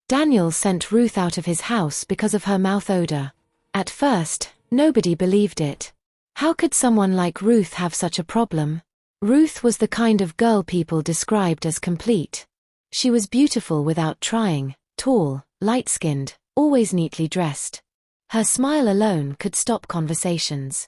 Daniel sent Ruth out of his house because of her mouth odor. At first, nobody believed it. How could someone like Ruth have such a problem? Ruth was the kind of girl people described as complete. She was beautiful without trying, tall, light-skinned, always neatly dressed. Her smile alone could stop conversations.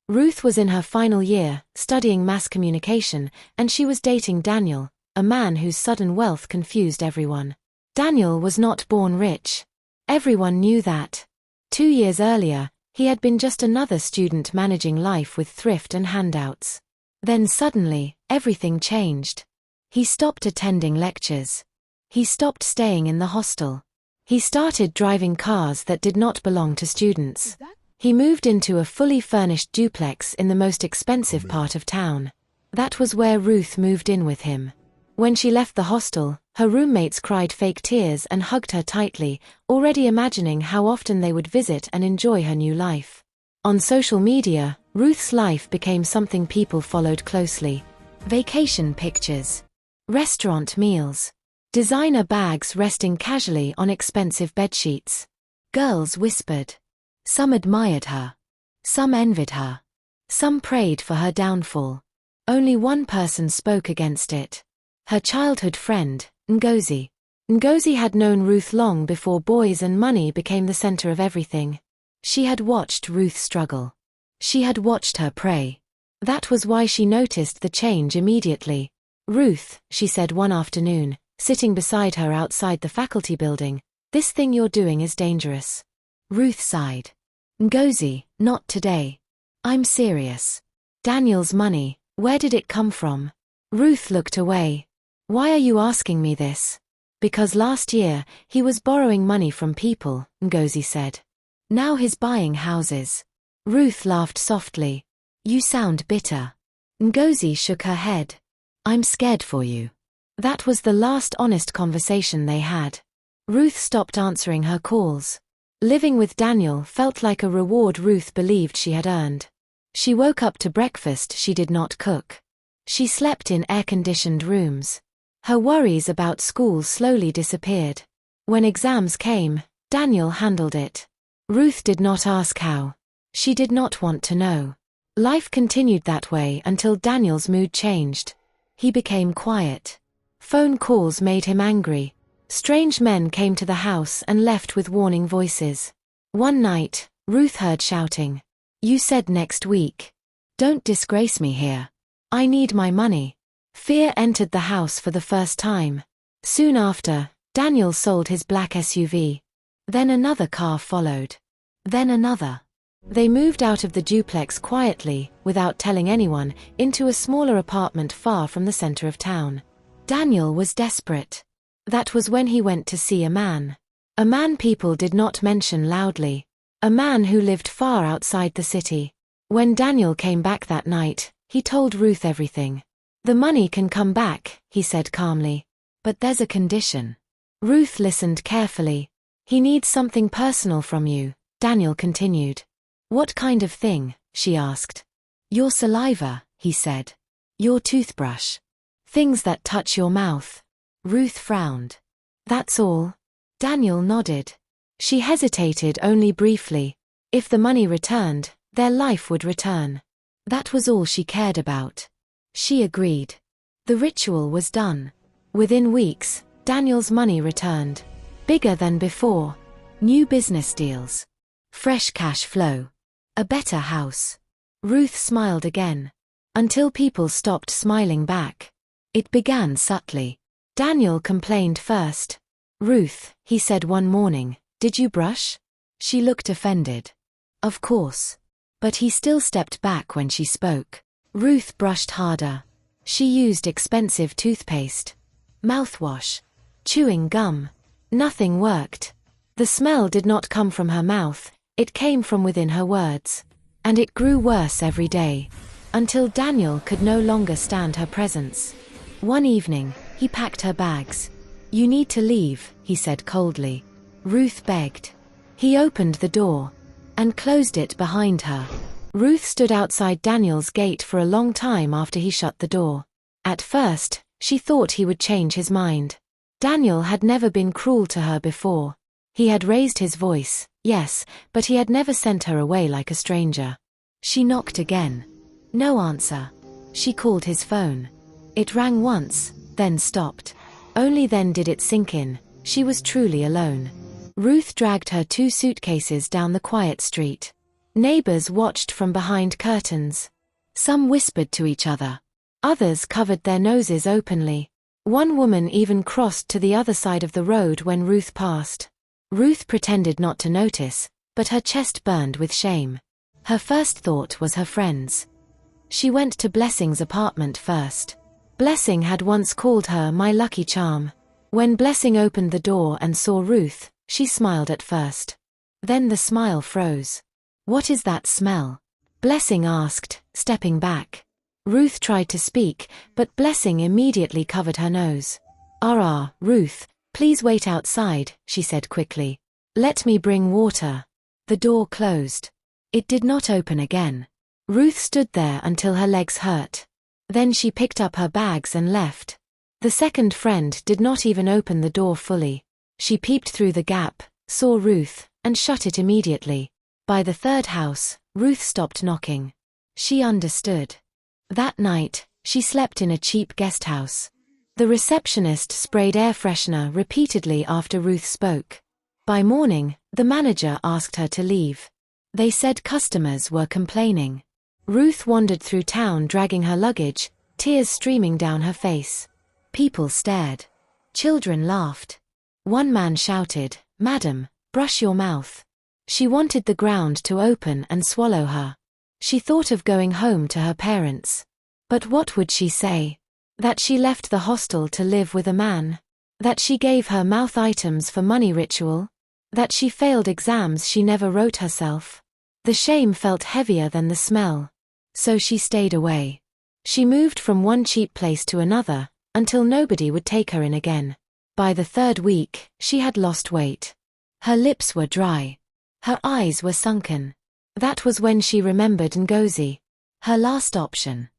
Ruth was in her final year, studying mass communication, and she was dating Daniel, a man whose sudden wealth confused everyone. Daniel was not born rich. Everyone knew that. 2 years earlier, he had been just another student managing life with thrift and handouts. Then suddenly, everything changed. He stopped attending lectures. He stopped staying in the hostel. He started driving cars that did not belong to students. He moved into a fully furnished duplex in the most expensive part of town. That was where Ruth moved in with him. When she left the hostel, her roommates cried fake tears and hugged her tightly, already imagining how often they would visit and enjoy her new life. On social media, Ruth's life became something people followed closely. Vacation pictures, restaurant meals, designer bags resting casually on expensive bedsheets. Girls whispered. Some admired her. Some envied her. Some prayed for her downfall. Only one person spoke against it. Her childhood friend, Ngozi. Ngozi had known Ruth long before boys and money became the center of everything. She had watched Ruth struggle. She had watched her pray. That was why she noticed the change immediately. Ruth, she said one afternoon, sitting beside her outside the faculty building, this thing you're doing is dangerous. Ruth sighed. Ngozi, not today. I'm serious. Daniel's money, where did it come from? Ruth looked away. Why are you asking me this? Because last year, he was borrowing money from people, Ngozi said. Now he's buying houses. Ruth laughed softly. You sound bitter. Ngozi shook her head. I'm scared for you. That was the last honest conversation they had. Ruth stopped answering her calls. Living with Daniel felt like a reward Ruth believed she had earned. She woke up to breakfast she did not cook. She slept in air-conditioned rooms. Her worries about school slowly disappeared. When exams came, Daniel handled it. Ruth did not ask how. She did not want to know. Life continued that way until Daniel's mood changed. He became quiet. Phone calls made him angry. Strange men came to the house and left with warning voices. One night, Ruth heard shouting. You said next week. Don't disgrace me here. I need my money. Fear entered the house for the first time. Soon after, Daniel sold his black SUV. Then another car followed. Then another. They moved out of the duplex quietly, without telling anyone, into a smaller apartment far from the center of town. Daniel was desperate. That was when he went to see a man. A man people did not mention loudly. A man who lived far outside the city. When Daniel came back that night, he told Ruth everything. The money can come back, he said calmly. But there's a condition. Ruth listened carefully. He needs something personal from you, Daniel continued. What kind of thing? She asked. Your saliva, he said. Your toothbrush. Things that touch your mouth. Ruth frowned. That's all? Daniel nodded. She hesitated only briefly. If the money returned, their life would return. That was all she cared about. She agreed. The ritual was done. Within weeks, Daniel's money returned. Bigger than before. New business deals. Fresh cash flow. A better house. Ruth smiled again. Until people stopped smiling back. It began subtly. Daniel complained first. Ruth, he said one morning, did you brush? She looked offended. Of course. But he still stepped back when she spoke. Ruth brushed harder. She used expensive toothpaste. Mouthwash. Chewing gum. Nothing worked. The smell did not come from her mouth, it came from within her words. And it grew worse every day. Until Daniel could no longer stand her presence. One evening, he packed her bags. You need to leave, he said coldly. Ruth begged. He opened the door. And closed it behind her. Ruth stood outside Daniel's gate for a long time after he shut the door. At first, she thought he would change his mind. Daniel had never been cruel to her before. He had raised his voice, yes, but he had never sent her away like a stranger. She knocked again. No answer. She called his phone. It rang once, then stopped. Only then did it sink in. She was truly alone. Ruth dragged her 2 suitcases down the quiet street. Neighbors watched from behind curtains. Some whispered to each other. Others covered their noses openly. One woman even crossed to the other side of the road when Ruth passed. Ruth pretended not to notice, but her chest burned with shame. Her first thought was her friends. She went to Blessing's apartment first. Blessing had once called her my lucky charm. When Blessing opened the door and saw Ruth, she smiled at first. Then the smile froze. "What is that smell?" Blessing asked, stepping back. Ruth tried to speak, but Blessing immediately covered her nose. Ruth, please wait outside," she said quickly. "Let me bring water." The door closed. It did not open again. Ruth stood there until her legs hurt. Then she picked up her bags and left. The second friend did not even open the door fully. She peeped through the gap, saw Ruth, and shut it immediately. By the third house, Ruth stopped knocking. She understood. That night, she slept in a cheap guest house. The receptionist sprayed air freshener repeatedly after Ruth spoke. By morning, the manager asked her to leave. They said customers were complaining. Ruth wandered through town dragging her luggage, tears streaming down her face. People stared. Children laughed. One man shouted, "Madam, brush your mouth." She wanted the ground to open and swallow her. She thought of going home to her parents. But what would she say? That she left the hostel to live with a man? That she gave her mouth items for money ritual? That she failed exams she never wrote herself? The shame felt heavier than the smell. So she stayed away. She moved from one cheap place to another, until nobody would take her in again. By the third week, she had lost weight. Her lips were dry. Her eyes were sunken. That was when she remembered Ngozi. Her last option.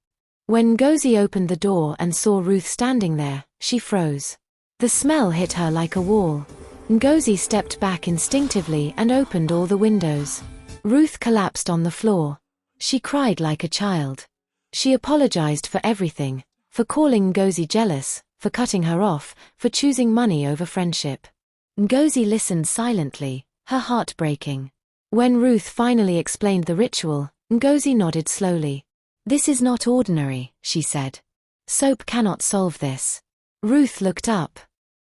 When Ngozi opened the door and saw Ruth standing there, she froze. The smell hit her like a wall. Ngozi stepped back instinctively and opened all the windows. Ruth collapsed on the floor. She cried like a child. She apologized for everything, for calling Ngozi jealous, for cutting her off, for choosing money over friendship. Ngozi listened silently, her heart breaking. When Ruth finally explained the ritual, Ngozi nodded slowly. "This is not ordinary," she said. "Soap cannot solve this." Ruth looked up.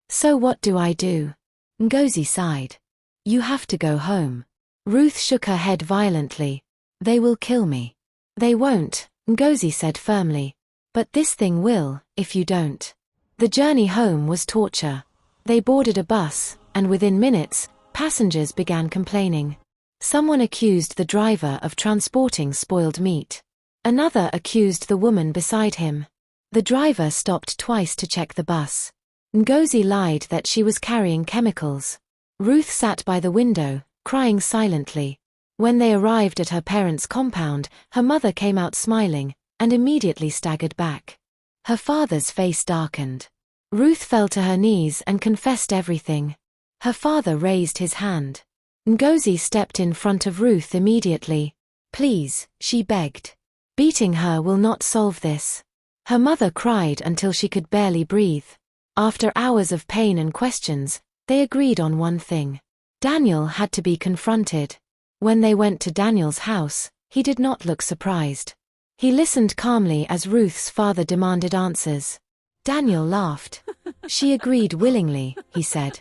"So what do I do?" Ngozi sighed. "You have to go home." Ruth shook her head violently. "They will kill me." "They won't," Ngozi said firmly. "But this thing will, if you don't." The journey home was torture. They boarded a bus, and within minutes, passengers began complaining. Someone accused the driver of transporting spoiled meat. Another accused the woman beside him. The driver stopped twice to check the bus. Ngozi lied that she was carrying chemicals. Ruth sat by the window, crying silently. When they arrived at her parents' compound, her mother came out smiling, and immediately staggered back. Her father's face darkened. Ruth fell to her knees and confessed everything. Her father raised his hand. Ngozi stepped in front of Ruth immediately. "Please," she begged. "Beating her will not solve this." Her mother cried until she could barely breathe. After hours of pain and questions, they agreed on one thing. Daniel had to be confronted. When they went to Daniel's house, he did not look surprised. He listened calmly as Ruth's father demanded answers. Daniel laughed. "She agreed willingly," he said.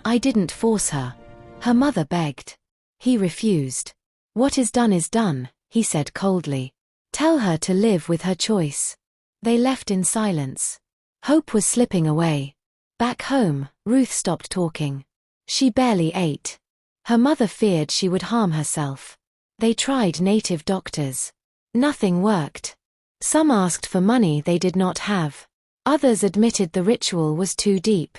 "I didn't force her." Her mother begged. He refused. "What is done," he said coldly. "Tell her to live with her choice." They left in silence. Hope was slipping away. Back home, Ruth stopped talking. She barely ate. Her mother feared she would harm herself. They tried native doctors. Nothing worked. Some asked for money they did not have. Others admitted the ritual was too deep.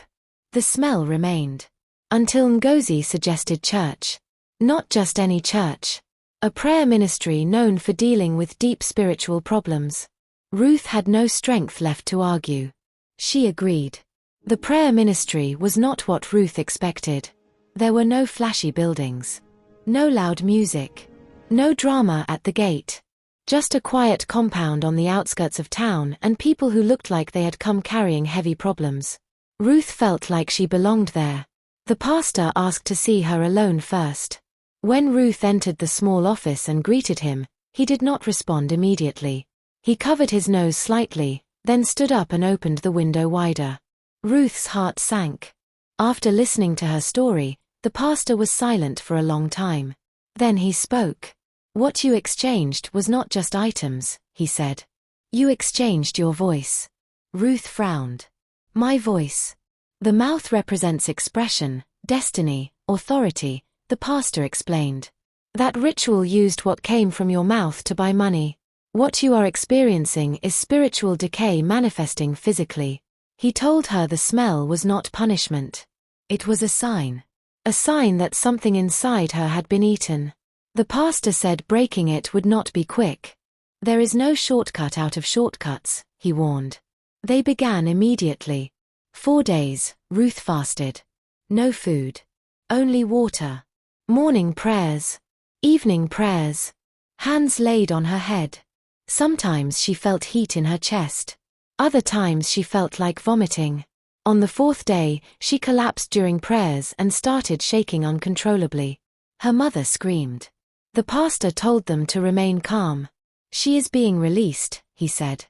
The smell remained. Until Ngozi suggested church. Not just any church. A prayer ministry known for dealing with deep spiritual problems. Ruth had no strength left to argue. She agreed. The prayer ministry was not what Ruth expected. There were no flashy buildings. No loud music. No drama at the gate. Just a quiet compound on the outskirts of town and people who looked like they had come carrying heavy problems. Ruth felt like she belonged there. The pastor asked to see her alone first. When Ruth entered the small office and greeted him, he did not respond immediately. He covered his nose slightly, then stood up and opened the window wider. Ruth's heart sank. After listening to her story, the pastor was silent for a long time. Then he spoke. "What you exchanged was not just items," he said. "You exchanged your voice." Ruth frowned. "My voice?" "The mouth represents expression, destiny, authority," the pastor explained. "That ritual used what came from your mouth to buy money. What you are experiencing is spiritual decay manifesting physically." He told her the smell was not punishment. It was a sign. A sign that something inside her had been eaten. The pastor said breaking it would not be quick. "There is no shortcut out of shortcuts," he warned. They began immediately. 4 days, Ruth fasted. No food. Only water. Morning prayers. Evening prayers. Hands laid on her head. Sometimes she felt heat in her chest. Other times she felt like vomiting. On the 4th day, she collapsed during prayers and started shaking uncontrollably. Her mother screamed. The pastor told them to remain calm. "She is being released," he said.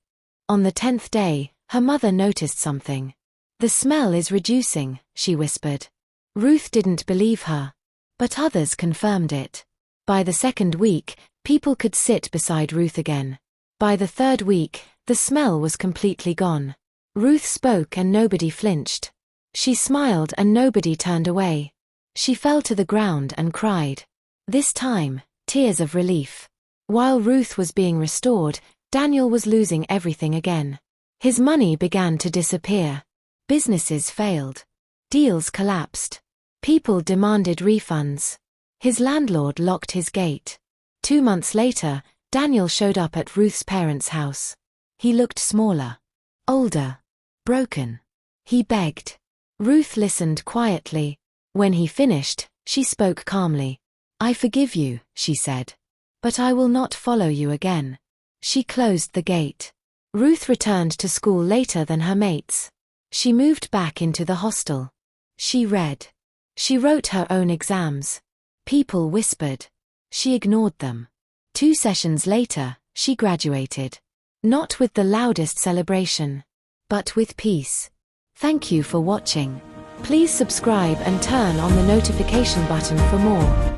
On the 10th day, her mother noticed something. "The smell is reducing," she whispered. Ruth didn't believe her. But others confirmed it. By the 2nd week, people could sit beside Ruth again. By the 3rd week, the smell was completely gone. Ruth spoke and nobody flinched. She smiled and nobody turned away. She fell to the ground and cried. This time, tears of relief. While Ruth was being restored, Daniel was losing everything again. His money began to disappear. Businesses failed. Deals collapsed. People demanded refunds. His landlord locked his gate. 2 months later, Daniel showed up at Ruth's parents' house. He looked smaller. Older. Broken. He begged. Ruth listened quietly. When he finished, she spoke calmly. "I forgive you," she said. "But I will not follow you again." She closed the gate. Ruth returned to school later than her mates. She moved back into the hostel. She read. She wrote her own exams. People whispered. She ignored them. 2 sessions later, she graduated. Not with the loudest celebration, but with peace. Thank you for watching. Please subscribe and turn on the notification button for more.